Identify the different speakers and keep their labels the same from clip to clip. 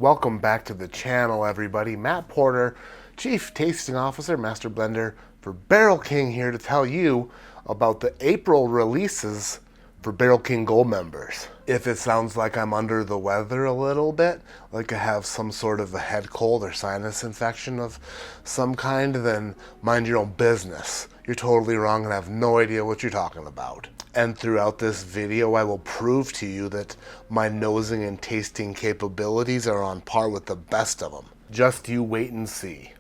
Speaker 1: Welcome back to the channel, everybody. Matt Porter, Chief Tasting Officer, Master Blender for Barrel King, here to tell you about the April releases for Barrel King Gold members. If it sounds like I'm under the weather a little bit, like I have some sort of a head cold or sinus infection of some kind, then mind your own business. You're totally wrong and I have no idea what you're talking about. And throughout this video, I will prove to you that my nosing and tasting capabilities are on par with the best of them. Just you wait and see.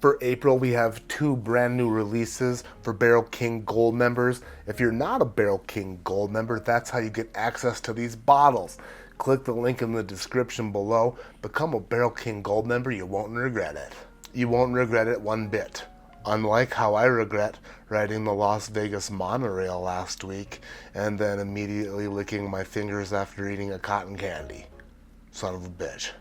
Speaker 1: For April, we have 2 brand new releases for Barrel King Gold members. If you're not a Barrel King Gold member, that's how you get access to these bottles. Click the link in the description below. Become a Barrel King Gold member. You won't regret it. You won't regret it one bit. Unlike how I regret riding the Las Vegas monorail last week and then immediately licking my fingers after eating a cotton candy. Son of a bitch.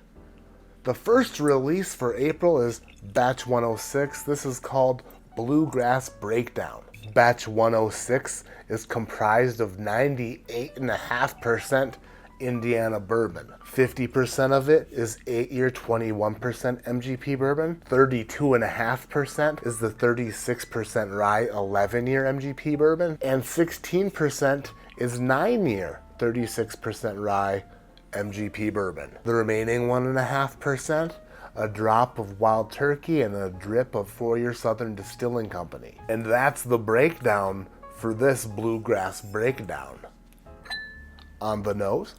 Speaker 1: The first release for April is Batch 106. This is called Bluegrass Breakdown. Batch 106 is comprised of 98.5% Indiana bourbon. 50% of it is 8-year 21% MGP bourbon. 32.5% is the 36% rye 11-year MGP bourbon. And 16% is 9-year 36% rye MGP bourbon. The remaining 1.5%, a drop of Wild Turkey and a drip of 4-year Southern Distilling Company. And that's the breakdown for this Bluegrass Breakdown. On the nose.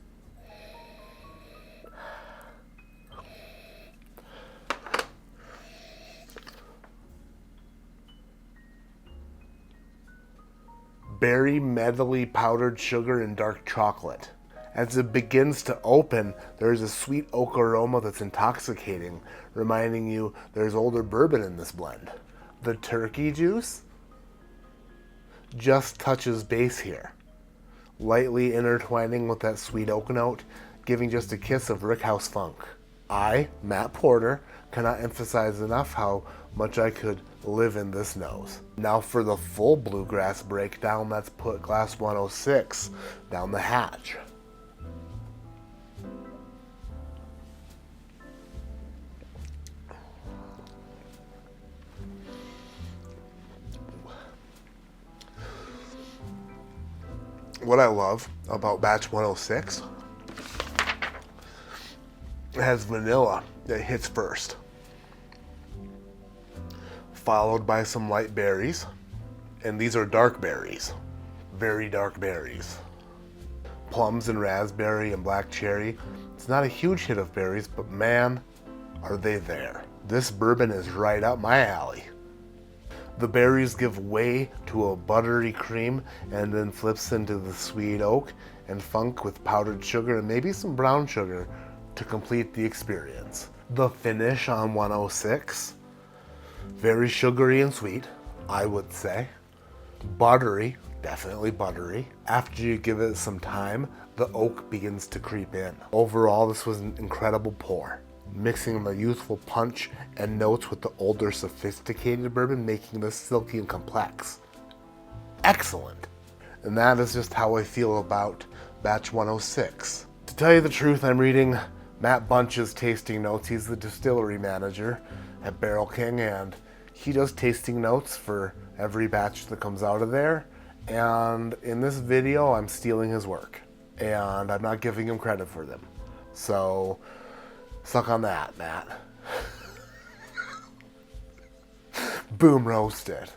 Speaker 1: Berry medley powdered sugar and dark chocolate. As it begins to open, there's a sweet oak aroma that's intoxicating, reminding you there's older bourbon in this blend. The turkey juice just touches base here, lightly intertwining with that sweet oak note, giving just a kiss of Rickhouse funk. I, Matt Porter, cannot emphasize enough how much I could live in this nose. Now for the full Bluegrass Breakdown, let's put glass 106 down the hatch. What I love about Batch 106, it has vanilla that hits first, followed by some light berries, and these are dark berries, very dark berries. Plums and raspberry and black cherry. It's not a huge hit of berries, but man, are they there. This bourbon is right up my alley. The berries give way to a buttery cream and then flips into the sweet oak and funk with powdered sugar and maybe some brown sugar to complete the experience. The finish on 106, very sugary and sweet, I would say. Buttery, definitely buttery. After you give it some time, the oak begins to creep in. Overall, this was an incredible pour, mixing the youthful punch and notes with the older, sophisticated bourbon, making this silky and complex. Excellent. And that is just how I feel about Batch 106. To tell you the truth, I'm reading Matt Bunch's tasting notes. He's the distillery manager at Barrel King, and he does tasting notes for every batch that comes out of there. And in this video, I'm stealing his work, and I'm not giving him credit for them. So suck on that, Matt. Boom roasted.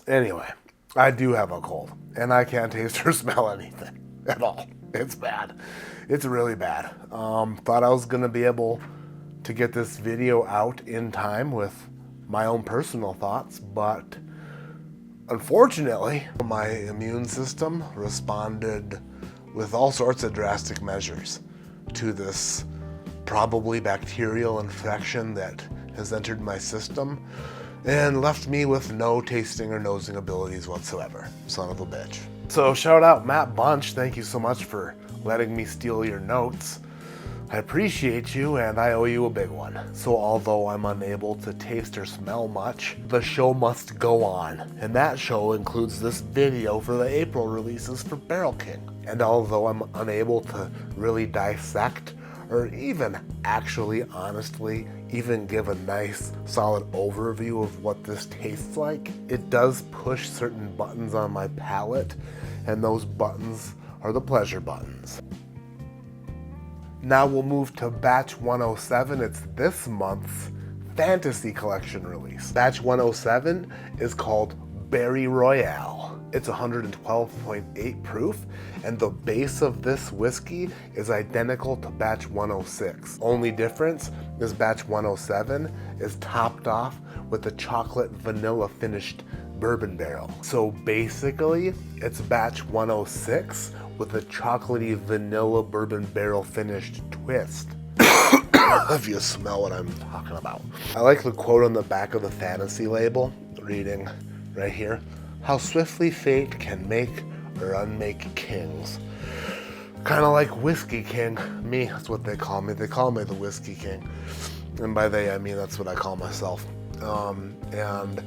Speaker 1: Anyway, I do have a cold, and I can't taste or smell anything at all. It's bad. It's really bad. Thought I was gonna be able to get this video out in time with my own personal thoughts, but unfortunately, my immune system responded with all sorts of drastic measures to this probably bacterial infection that has entered my system and left me with no tasting or nosing abilities whatsoever. Son of a bitch. So shout out Matt Bunch, thank you so much for letting me steal your notes. I appreciate you and I owe you a big one. So although I'm unable to taste or smell much, the show must go on. And that show includes this video for the April releases for Barrel King. And although I'm unable to really dissect or even actually, honestly, even give a nice solid overview of what this tastes like. It does push certain buttons on my palate, and those buttons are the pleasure buttons. Now we'll move to batch 107. It's this month's Fantasy Collection release. Batch 107 is called Berry Royale. It's 112.8 proof, and the base of this whiskey is identical to batch 106. Only difference is batch 107 is topped off with a chocolate vanilla finished bourbon barrel. So basically, it's batch 106 with a chocolatey vanilla bourbon barrel finished twist. If you smell what I'm talking about. I like the quote on the back of the Fantasy label, reading right here, "How swiftly fate can make or unmake kings." Kind of like Whiskey King. Me, that's what they call me. They call me the Whiskey King. And by they, I mean that's what I call myself. And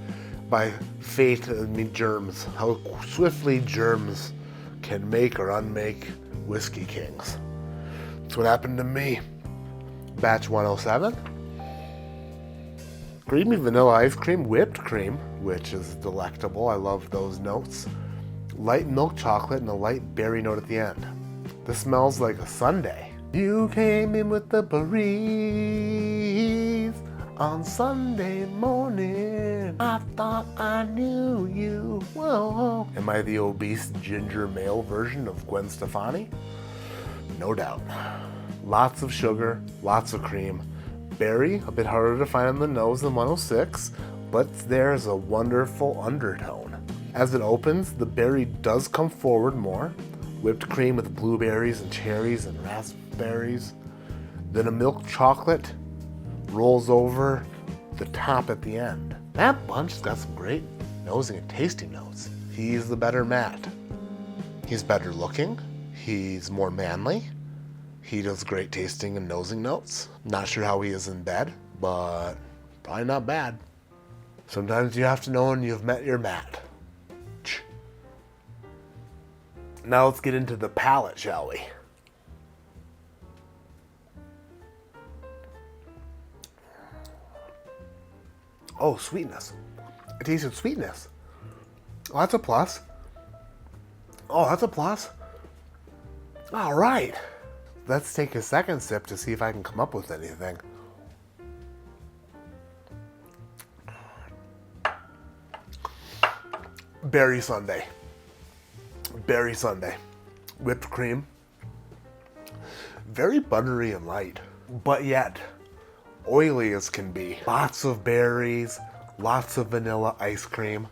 Speaker 1: by fate, I mean germs. How swiftly germs can make or unmake Whiskey Kings. That's what happened to me. Batch 107. Creamy vanilla ice cream, whipped cream, which is delectable. I love those notes. Light milk chocolate and a light berry note at the end. This smells like a sundae. You came in with the breeze on Sunday morning. I thought I knew you. Whoa. Am I the obese ginger male version of Gwen Stefani? No doubt. Lots of sugar, lots of cream. Berry, a bit harder to find on the nose than 106, but there's a wonderful undertone. As it opens, the berry does come forward more. Whipped cream with blueberries and cherries and raspberries. Then a milk chocolate rolls over the top at the end. That bunch's got some great nosing and tasting notes. He's the better Matt. He's better looking. He's more manly. He does great tasting and nosing notes. Not sure how he is in bed, but probably not bad. Sometimes you have to know when you've met your Matt. Now let's get into the palate, shall we? Oh, sweetness. I tasted sweetness. Oh, that's a plus. Oh, that's a plus. All right. Let's take a second sip to see if I can come up with anything. Berry sundae. Berry sundae. Whipped cream. Very buttery and light, but yet oily as can be. Lots of berries, lots of vanilla ice cream.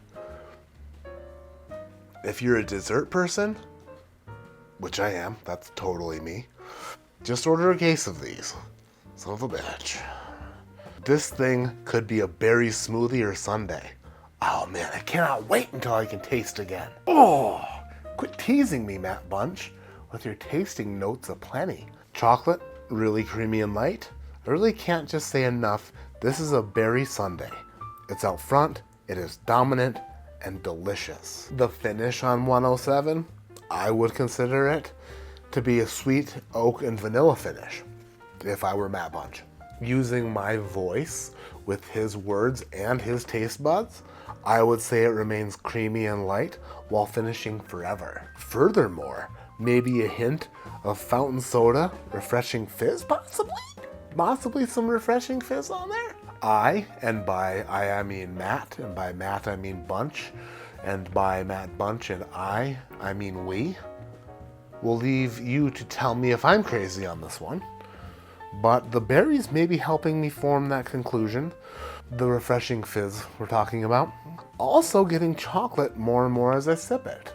Speaker 1: If you're a dessert person, which I am, that's totally me, just order a case of these. Son of a bitch. This thing could be a berry smoothie or sundae. Oh man, I cannot wait until I can taste again. Oh, quit teasing me, Matt Bunch, with your tasting notes aplenty. Chocolate, really creamy and light. I really can't just say enough. This is a berry sundae. It's out front, it is dominant, and delicious. The finish on 107, I would consider it to be a sweet oak and vanilla finish, if I were Matt Bunch. Using my voice with his words and his taste buds, I would say it remains creamy and light while finishing forever. Furthermore, maybe a hint of fountain soda, refreshing fizz possibly? Possibly some refreshing fizz on there? And by I mean Matt, and by Matt I mean Bunch, and by Matt Bunch and I mean we. We'll leave you to tell me if I'm crazy on this one. But the berries may be helping me form that conclusion. The refreshing fizz we're talking about. Also getting chocolate more and more as I sip it.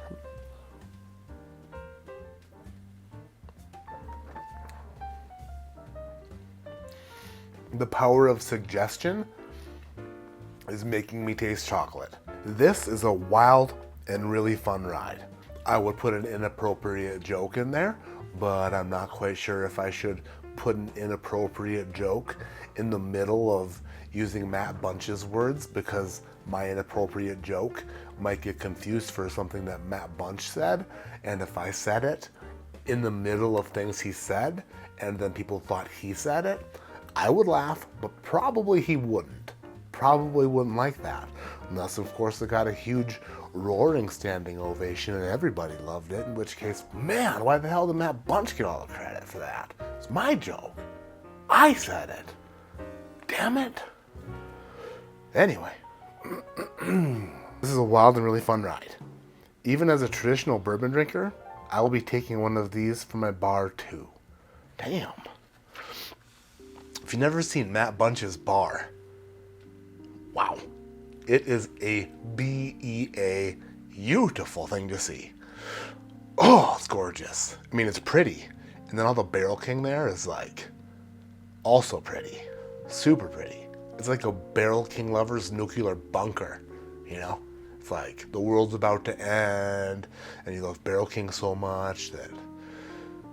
Speaker 1: The power of suggestion is making me taste chocolate. This is a wild and really fun ride. I would put an inappropriate joke in there, but I'm not quite sure if I should put an inappropriate joke in the middle of using Matt Bunch's words, because my inappropriate joke might get confused for something that Matt Bunch said, and if I said it in the middle of things he said and then people thought he said it, I would laugh, but probably he wouldn't. Probably wouldn't like that. Unless, of course, it got a huge roaring standing ovation and everybody loved it, in which case, man, why the hell did Matt Bunch get all the credit for that? It's my joke. I said it. Damn it. Anyway, this is a wild and really fun ride. Even as a traditional bourbon drinker, I will be taking one of these for my bar too. Damn. If you've never seen Matt Bunch's bar, wow. It is a beautiful thing to see. Oh, it's gorgeous. I mean, it's pretty. And then all the Barrel King there is like, also pretty. Super pretty. It's like a Barrel King lover's nuclear bunker, you know? It's like the world's about to end, and you love Barrel King so much that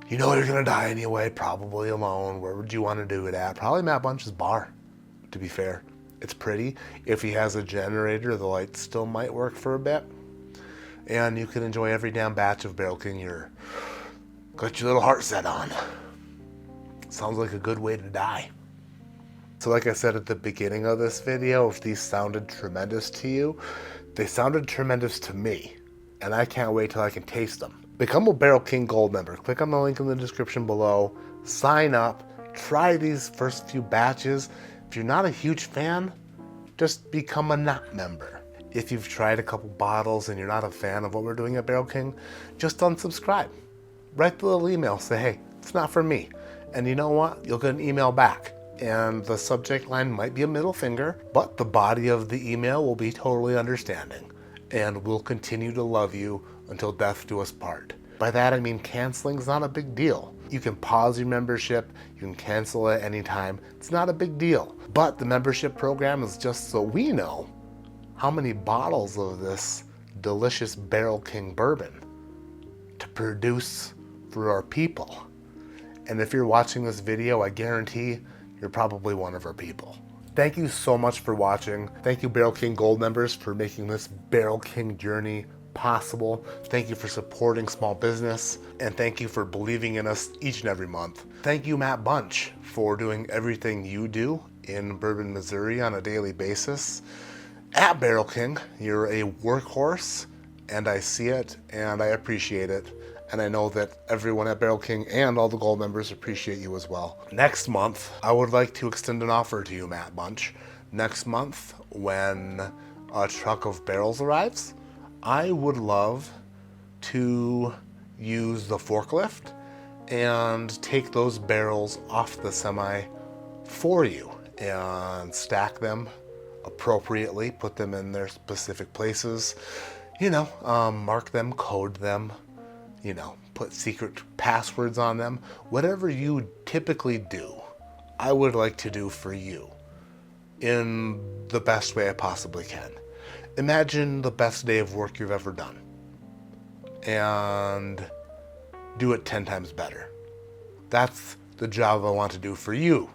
Speaker 1: you know you're gonna die anyway, probably alone. Where would you want to do it at? Probably Matt Bunch's bar, to be fair. It's pretty. If he has a generator, the lights still might work for a bit. And you can enjoy every damn batch of Barrel King you're got your little heart set on. Sounds like a good way to die. So like I said at the beginning of this video, if these sounded tremendous to you, they sounded tremendous to me. And I can't wait till I can taste them. Become a Barrel King Gold member. Click on the link in the description below. Sign up. Try these first few batches. If you're not a huge fan, just become a not member. If you've tried a couple bottles and you're not a fan of what we're doing at Barrel King, just unsubscribe. Write the little email, say, hey, it's not for me. And you know what? You'll get an email back. And the subject line might be a middle finger, but the body of the email will be totally understanding. And we'll continue to love you until death do us part. By that I mean canceling's not a big deal. You can pause your membership, you can cancel it anytime. It's not a big deal. But the membership program is just so we know how many bottles of this delicious Barrel King bourbon to produce for our people. And if you're watching this video, I guarantee you're probably one of our people. Thank you so much for watching. Thank you, Barrel King Gold members, for making this Barrel King journey possible. Thank you for supporting small business, and thank you for believing in us each and every month. Thank you, Matt Bunch, for doing everything you do in Bourbon, Missouri on a daily basis. At Barrel King, you're a workhorse, and I see it, and I appreciate it. And I know that everyone at Barrel King and all the Gold members appreciate you as well. Next month, I would like to extend an offer to you, Matt Bunch. Next month, when a truck of barrels arrives, I would love to use the forklift and take those barrels off the semi for you and stack them appropriately, put them in their specific places, you know, mark them, code them, you know, put secret passwords on them. Whatever you typically do, I would like to do for you in the best way I possibly can. Imagine the best day of work you've ever done and do it 10 times better. That's the job I want to do for you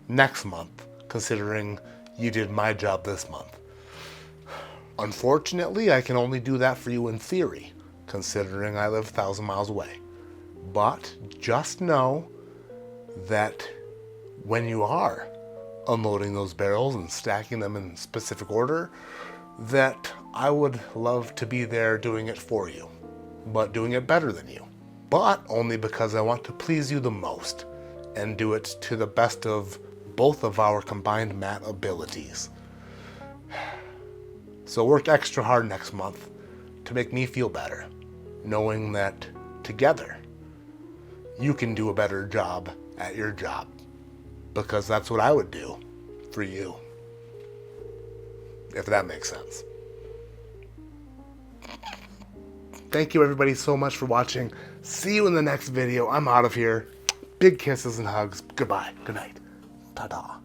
Speaker 1: next month, considering you did my job this month. Unfortunately, I can only do that for you in theory, considering I live 1,000 miles away. But just know that when you are unloading those barrels and stacking them in specific order, that I would love to be there doing it for you, but doing it better than you. But only because I want to please you the most and do it to the best of both of our combined Matt abilities. So work extra hard next month to make me feel better, knowing that together you can do a better job at your job, because that's what I would do for you. If that makes sense. Thank you everybody so much for watching. See you in the next video. I'm out of here. Big kisses and hugs. Goodbye. Good night. Ta-da.